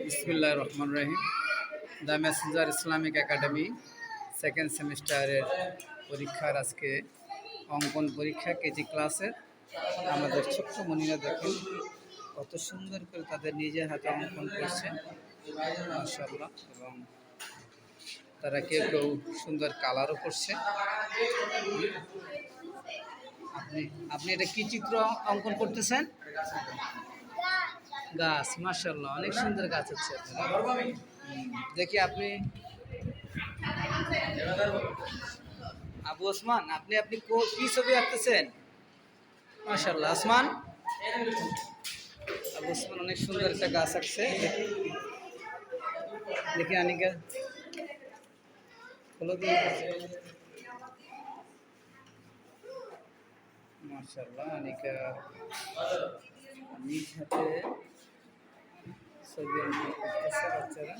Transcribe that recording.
বিসমিল্লাহির রহমানির রহিম। The messenger Islamic academy second সেমিস্টারের পরীক্ষার আজকে অঙ্কন পরীক্ষা কেজি ক্লাসের। আমাদের ছোট্ট মনিরা দেখুন কত সুন্দর করে তাদের নিজের হাতে অঙ্কন করছে মাশাআল্লাহ, এবং তারা কেউ কেউ সুন্দর কালারও করছে। আপনি আপনি এটা কি চিত্র অঙ্কন করতেছেন? গাছ, মাশাআল্লাহ, অনেক সুন্দর গাছ হচ্ছে। দেখি আপনি আবু ওসমান, আপনি আপনি কি ছবি আঁকতেছেন? মাশাআল্লাহ, আসমান আবু ওসমান অনেক সুন্দর একটা গাছ আঁকছে। দেখি আনিকা হলো কি, মাশাআল্লাহ, আনিকা নিজ হাতে ছবি অঙ্কন করতেছে বাচ্চারা।